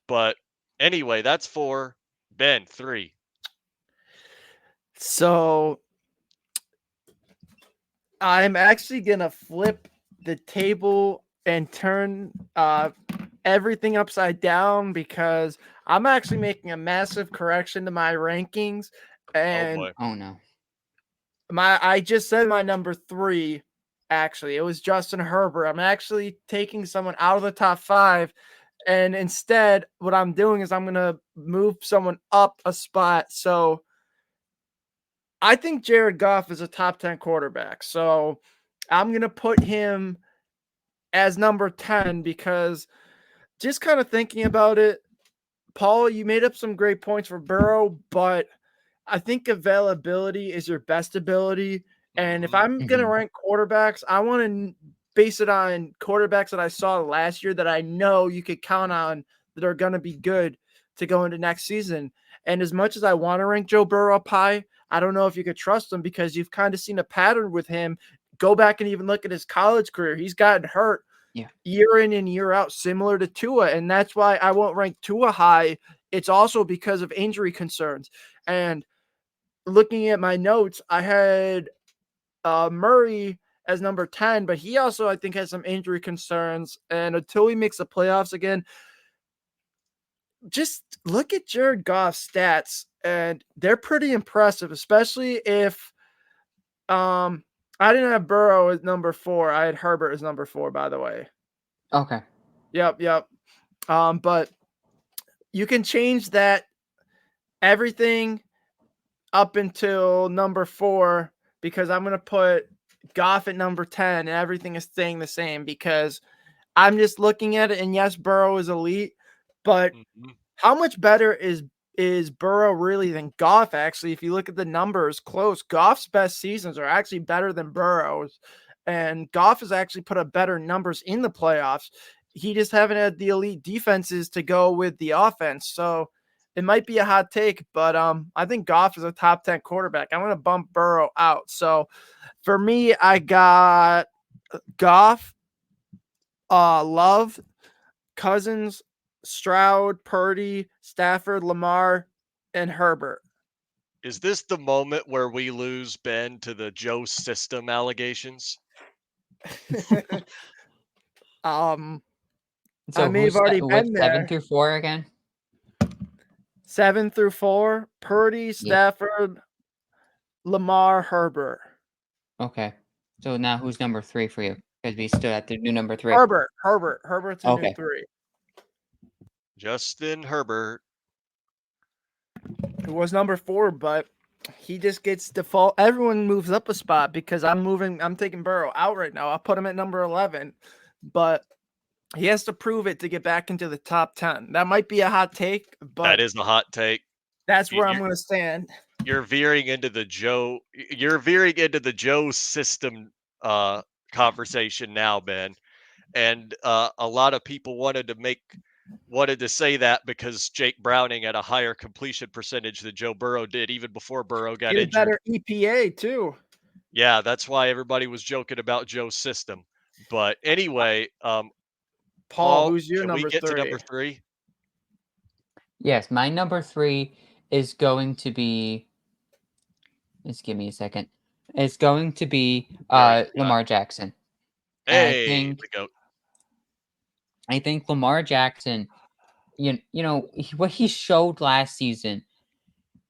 But anyway, that's 4. Ben, 3. So I'm actually gonna flip the table and turn everything upside down because I'm actually making a massive correction to my rankings. And oh no, I just said my number 3. Actually, it was Justin Herbert. I'm actually taking someone out of the top 5, and instead, what I'm doing is I'm gonna move someone up a spot. So I think Jared Goff is a top 10 quarterback. So I'm going to put him as number 10 because just kind of thinking about it, Paul, you made up some great points for Burrow, but I think availability is your best ability. And if Mhm. I'm going to rank quarterbacks, I want to base it on quarterbacks that I saw last year that I know you could count on that are going to be good to go into next season. And as much as I want to rank Joe Burrow up high, I don't know if you could trust him because you've kind of seen a pattern with him. Go back and even look at his college career. He's gotten hurt year in and year out, similar to Tua. And that's why I won't rank Tua high. It's also because of injury concerns. And looking at my notes, I had Murray as number 10, but he also, I think, has some injury concerns. And until he makes the playoffs again, just look at Jared Goff's stats, and they're pretty impressive, especially if I didn't have Burrow as number 4. I had Herbert as number 4, by the way. Okay. Yep. But you can change that everything up until number 4 because I'm going to put Goff at number 10 and everything is staying the same because I'm just looking at it. And yes, Burrow is elite, but how much better is Burrow really than Goff? Actually, if you look at the numbers close, Goff's best seasons are actually better than Burrow's, and Goff has actually put up better numbers in the playoffs. He just haven't had the elite defenses to go with the offense. So it might be a hot take, but I think Goff is a top 10 quarterback. I'm going to bump Burrow out. So for me, I got Goff, Love, Cousins, Stroud, Purdy, Stafford, Lamar, and Herbert. Is this the moment where we lose Ben to the Joe system allegations? So I may have already been there. 7 through 4 again? 7 through 4, Purdy, Stafford, Lamar, Herbert. Okay. So now who's number 3 for you? Because we stood at the new number 3. Herbert's a new 3. Justin Herbert. It was number 4, but he just gets default. Everyone moves up a spot because I'm taking Burrow out right now. I'll put him at number 11, but he has to prove it to get back into the top 10. That might be a hot take, but that is a hot take. That's where I'm going to stand. You're veering into the Joe system conversation now, Ben. And a lot of people wanted to say that because Jake Browning had a higher completion percentage than Joe Burrow did even before Burrow got injured. Better EPA too. Yeah, that's why everybody was joking about Joe's system. But anyway, Paul, who's your number 3? Can we get to number 3? Yes, my number 3 is going to be. Just give me a second. It's going to be Lamar Jackson. Hey, I think Lamar Jackson, what he showed last season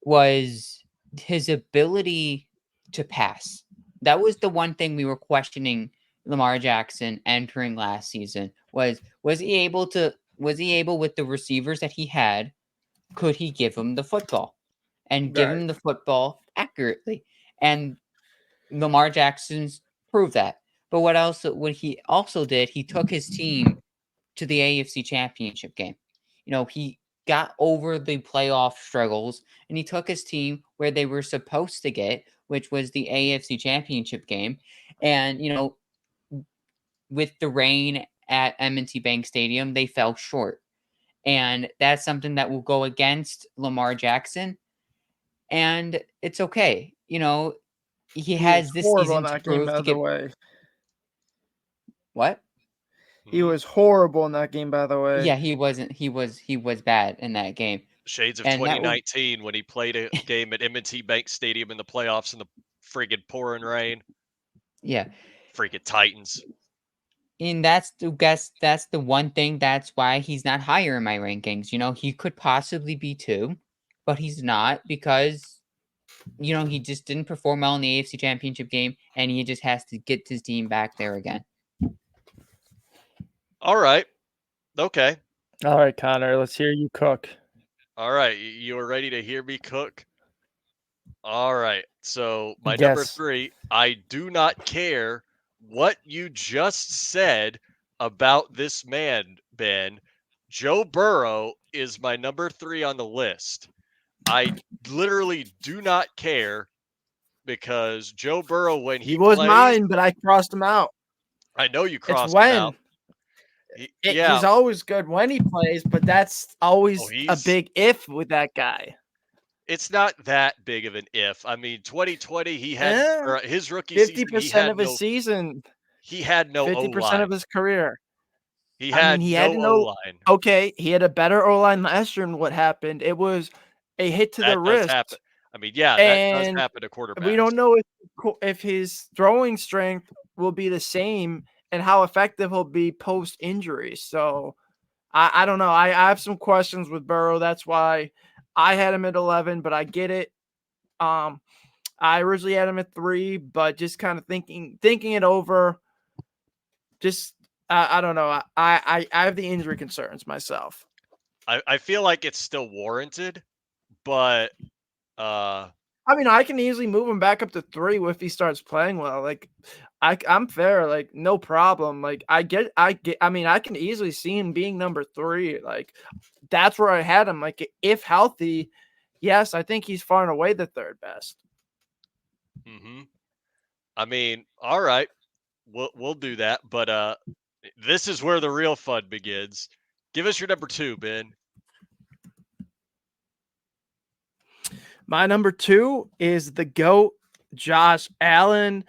was his ability to pass. That was the one thing we were questioning Lamar Jackson entering last season. Was he able with the receivers that he had, could he give him the football and give him the football accurately? And Lamar Jackson's proved that. But what he also did, he took his team to the AFC Championship game. He got over the playoff struggles and he took his team where they were supposed to get, which was the AFC Championship game. And, with the rain at M&T Bank Stadium, they fell short. And that's something that will go against Lamar Jackson. And it's okay. He has this season to prove to get. What? He was horrible in that game, by the way. Yeah, he wasn't. He was bad in that game. Shades of 2019 when he played a game at M&T Bank Stadium in the playoffs in the friggin' pouring rain. Yeah. Freaking Titans. And that's the one thing. That's why he's not higher in my rankings. He could possibly be 2, but he's not because, he just didn't perform well in the AFC Championship game, and he just has to get his team back there again. All right. Okay. All right, Connor, let's hear you cook. All right. You are ready to hear me cook? All right. So my number 3, I do not care what you just said about this man, Ben. Joe Burrow is my number 3 on the list. I literally do not care because Joe Burrow, when He he was plays, mine, but I crossed him out. I know you It's crossed him out. when Yeah. he's always good when he plays, but that's always a he's big if with that guy. It's not that big of an if. I mean, 2020, Yeah, his rookie season, 50% of his season, he had no 50% O-line. of his career. He I mean, had he had no to know. O-line. Okay, he had a better O-line last year, and what happened? It was a hit to the That does happen. wrist, I mean, yeah, that does and happen to we quarterbacks. don't know if his throwing strength will be the same and how effective he'll be post injury. So I don't know. I have some questions with Burrow. That's why I had him at 11, but I get it. I originally had him at 3, but just kind of thinking it over. Just I don't know. I have the injury concerns myself. I feel like it's still warranted, but I mean, I can easily move him back up to 3 if he starts playing well. Like, I'm fair. Like, no problem. Like, I get. I mean, I can easily see him being number 3. Like, that's where I had him. Like, if healthy, yes, I think he's far and away the 3rd best. I mean, all right, we'll do that. But this is where the real fun begins. Give us your number 2, Ben. My number 2 is the GOAT, Josh Allen.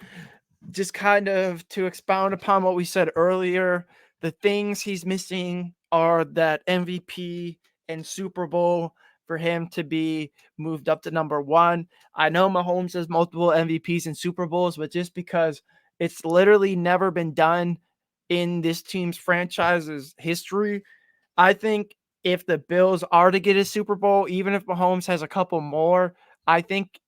Just kind of to expound upon what we said earlier, the things he's missing are that MVP and Super Bowl for him to be moved up to number 1. I know Mahomes has multiple MVPs and Super Bowls, but just because it's literally never been done in this team's franchise's history, I think if the Bills are to get a Super Bowl, even if Mahomes has a couple more, I think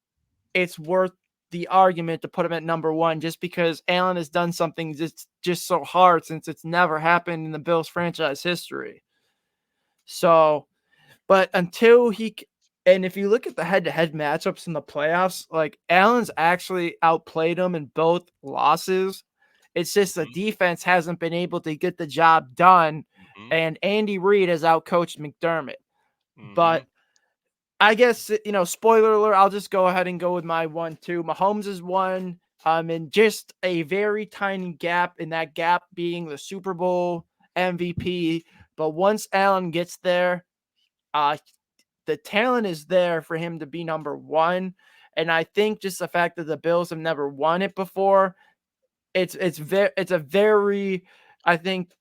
it's worth the argument to put him at number 1 just because Allen has done something just so hard since it's never happened in the Bills franchise history. So, but until and if you look at the head-to-head matchups in the playoffs, like Allen's actually outplayed him in both losses. It's just the defense hasn't been able to get the job done, and Andy Reid has outcoached McDermott. But I guess, spoiler alert, I'll just go ahead and go with my 1, too. Mahomes is 1, and just a very tiny gap, and that gap being the Super Bowl MVP. But once Allen gets there, the talent is there for him to be number 1. And I think just the fact that the Bills have never won it before, it's a very, I think,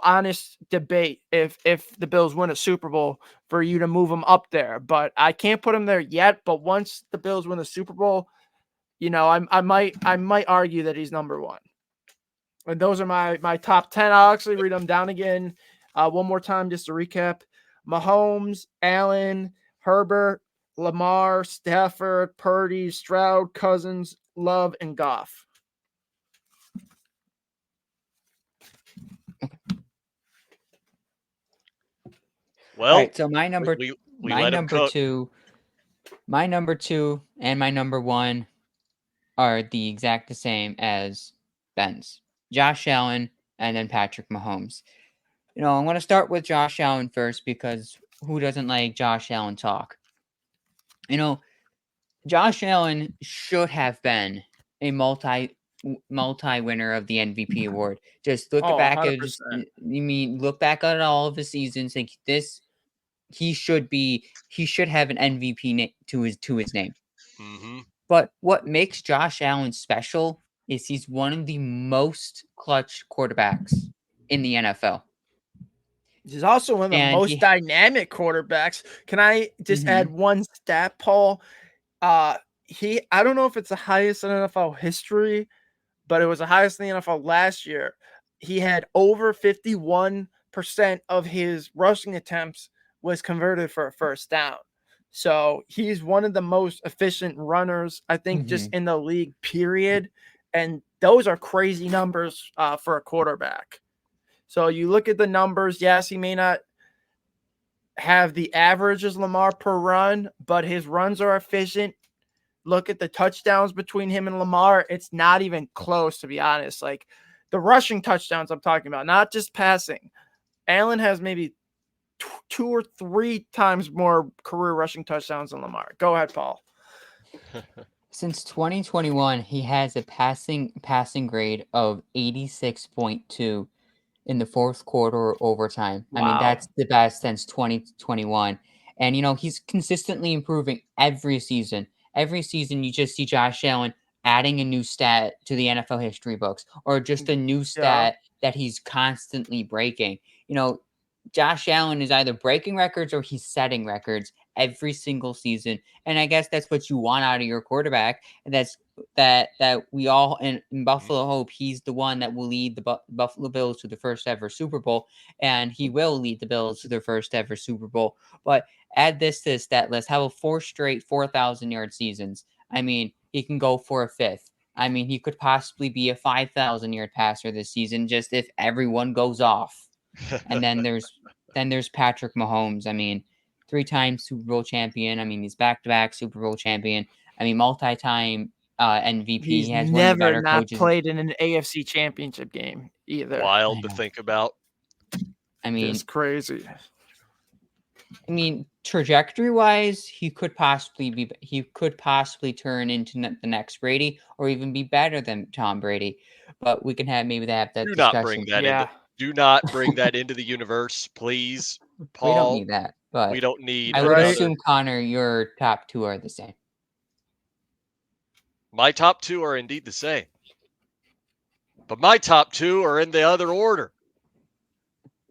honest debate if the Bills win a Super Bowl for you to move them up there. But I can't put them there yet. But once the Bills win the Super Bowl, I might argue that he's number 1. And those are my top 10. I'll actually read them down again one more time just to recap. Mahomes, Allen, Herbert, Lamar, Stafford, Purdy, Stroud, Cousins, Love, and Goff. Well, right, so my number we my let him number cook. 2 my number 2 and my number 1 are the exact the same as Ben's. Josh Allen and then Patrick Mahomes. I'm going to start with Josh Allen first because who doesn't like Josh Allen talk? Josh Allen should have been a multi winner of the MVP award. Just look back at 100%. look back at all of the seasons. Think this he should have an MVP to his name. But what makes Josh Allen special is he's one of the most clutch quarterbacks in the NFL. He's also one of the most dynamic quarterbacks. Can I just add one stat, Paul? I don't know if it's the highest in NFL history, but it was the highest in the NFL last year. He had over 51% of his rushing attempts was converted for a first down. So he's one of the most efficient runners, I think, just in the league, period. And those are crazy numbers for a quarterback. So you look at the numbers. Yes, he may not have the average as Lamar per run, but his runs are efficient. Look at the touchdowns between him and Lamar. It's not even close, to be honest. Like the rushing touchdowns I'm talking about, not just passing. Allen has maybe 2 or 3 times more career rushing touchdowns than Lamar. Go ahead, Paul. Since 2021, he has a passing grade of 86.2 in the fourth quarter or overtime. I mean, Wow. that's the best since 2021. And, he's consistently improving every season. Every season, you just see Josh Allen adding a new stat to the NFL history books or just a new Yeah. stat that he's constantly breaking. Josh Allen is either breaking records or he's setting records every single season. And I guess that's what you want out of your quarterback. And that's that we all in Buffalo hope he's the one that will lead the Buffalo Bills to the first ever Super Bowl, and he will lead the Bills to their first ever Super Bowl. But add this to the stat list: have a 4 straight 4,000-yard seasons. I mean, he can go for a fifth. I mean, he could possibly be a 5,000-yard passer this season, just if everyone goes off. And then there's Patrick Mahomes. I mean, 3-time Super Bowl champion. I mean, he's back-to-back Super Bowl champion. I mean, multi-time MVP. He's He has one of the never better not coaches. played in an AFC championship game either. Wild to think about. I mean, It's crazy. Trajectory-wise, he could possibly turn into the next Brady, or even be better than Tom Brady. But we can have that Do discussion. not bring that Yeah. into. Do not bring that into the universe, please, Paul. We don't need that. But We don't need. I would Right. assume, Connor, your top two are the same. My top two are indeed the same, but my top two are in the other order.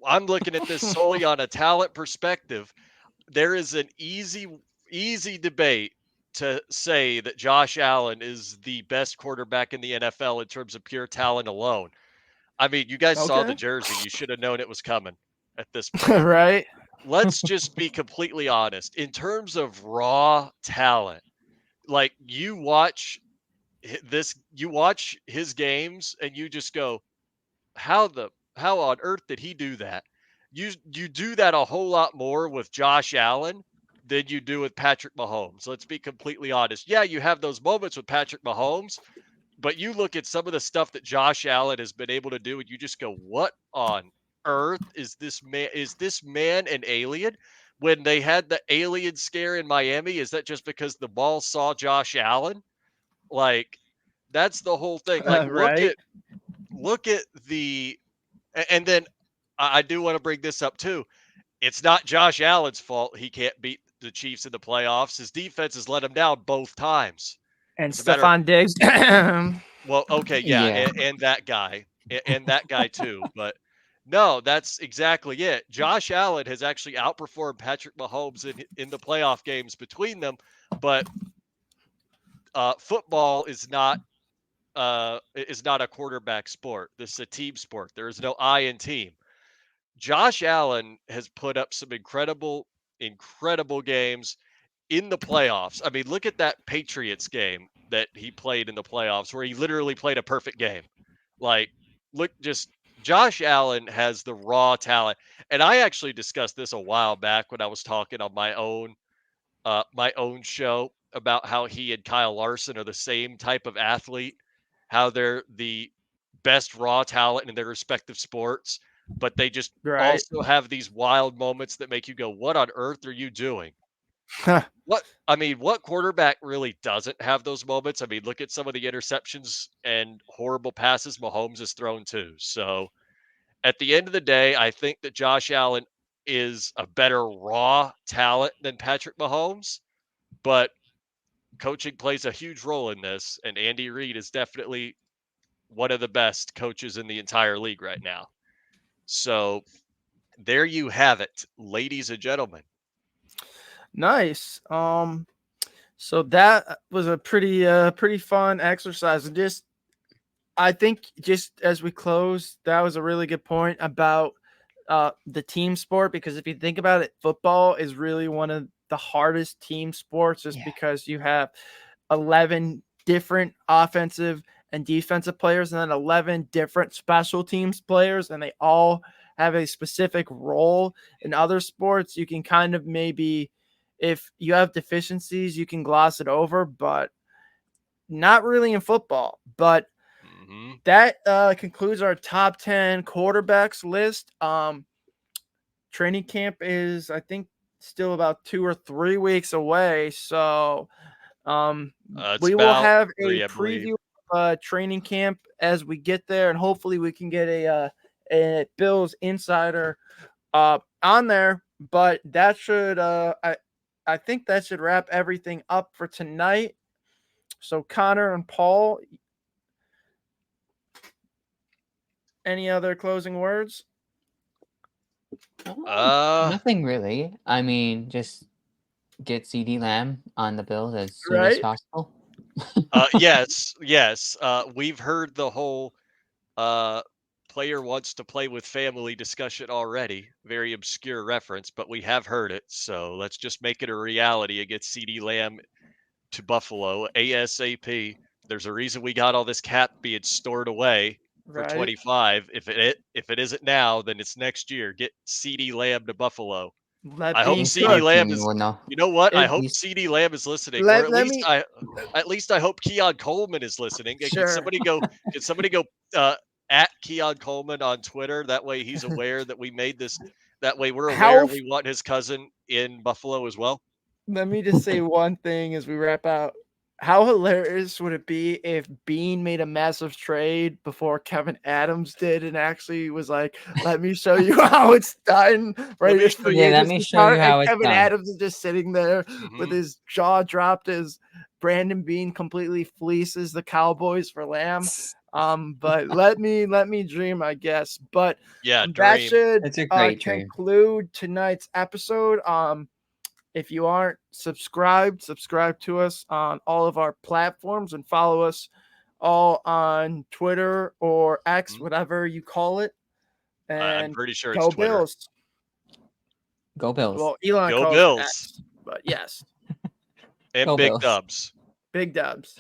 I'm looking at this solely on a talent perspective. There is an easy debate to say that Josh Allen is the best quarterback in the NFL in terms of pure talent alone. I mean, you guys saw the Okay. jersey. You should have known it was coming at this point. Right? Let's just be completely honest. In terms of raw talent, like you watch his games and you just go, how on earth did he do that? You do that a whole lot more with Josh Allen than you do with Patrick Mahomes. Let's be completely honest. Yeah, you have those moments with Patrick Mahomes, but you look at some of the stuff that Josh Allen has been able to do and you just go, what on earth is this man? Is this man an alien? When they had the alien scare in Miami, is that just because the ball saw Josh Allen? Like, that's the whole thing. Like, Right. look at the, and then I do want to bring this up too. It's not Josh Allen's fault he can't beat the Chiefs in the playoffs. His defense has let him down both times. And As a matter of, Stephon Diggs. well, okay, yeah. And that guy, and that guy too. But no, that's exactly it. Josh Allen has actually outperformed Patrick Mahomes in the playoff games between them, but football is not a quarterback sport. This is a team sport. There is no I in team. Josh Allen has put up some incredible games in the playoffs. I mean, look at that Patriots game that he played in the playoffs where he literally played a perfect game. Like, Josh Allen has the raw talent. And I actually discussed this a while back when I was talking on my own show about how he and Kyle Larson are the same type of athlete, how they're the best raw talent in their respective sports, but they just Right. also have these wild moments that make you go, what on earth are you doing? What quarterback really doesn't have those moments? I mean, look at some of the interceptions and horrible passes Mahomes has thrown too. So at the end of the day, I think that Josh Allen is a better raw talent than Patrick Mahomes, but coaching plays a huge role in this. And Andy Reid is definitely one of the best coaches in the entire league right now. So there you have it, ladies and gentlemen. Nice. So that was a pretty fun exercise. And I think just as we close, that was a really good point about the team sport, because if you think about it, football is really one of the hardest team sports just because you have 11 different offensive and defensive players and then 11 different special teams players, and they all have a specific role. In other sports, you can kind of maybe, if you have deficiencies, you can gloss it over, but not really in football. But that concludes our top 10 quarterbacks list. Training camp is, I think, still about 2 or 3 weeks away. So It's We will about have 3, a I believe. preview of training camp as we get there, and hopefully we can get a Bills insider on there. But that should I think that should wrap everything up for tonight. So Connor and Paul, any other closing words? Nothing really. I mean, just get CD Lamb on the Bills as soon as Right? possible. Yes. We've heard the whole player wants to play with family discussion already. Very obscure reference, but we have heard it. So let's just make it a reality and get CD Lamb to Buffalo ASAP. There's a reason we got all this cap being stored away for Right. 25. If it isn't now, then it's next year. Get CD Lamb to Buffalo. That I hope being CD said, Lamb is. Will know. You know what? I If hope he's- CD Lamb is listening, or let me at least I hope Keon Coleman is listening. And Sure. Can somebody go at Keon Coleman on Twitter? That way he's aware that we made this. That way we're aware we want his cousin in Buffalo as well. Let me just say one thing as we wrap out. How hilarious would it be if Bean made a massive trade before Kevin Adams did and actually was like, let me show you how it's done. Right. me It's show free you- Yeah, let agency me show start, you how and it's Kevin done. Adams is just sitting there with Mhm. his jaw dropped as Brandon Bean completely fleeces the Cowboys for Lamb. But let me dream, I guess. But Yeah, that dream. should It's a great dream. conclude tonight's episode. If you aren't subscribe to us on all of our platforms and follow us all on Twitter or X, Mhm. whatever you call it. And I'm pretty sure it's go Twitter. Bills. Go Bills. Well, Elon Go calls Bills. it X, but yes, And Go Big Bills. Dubs. big dubs.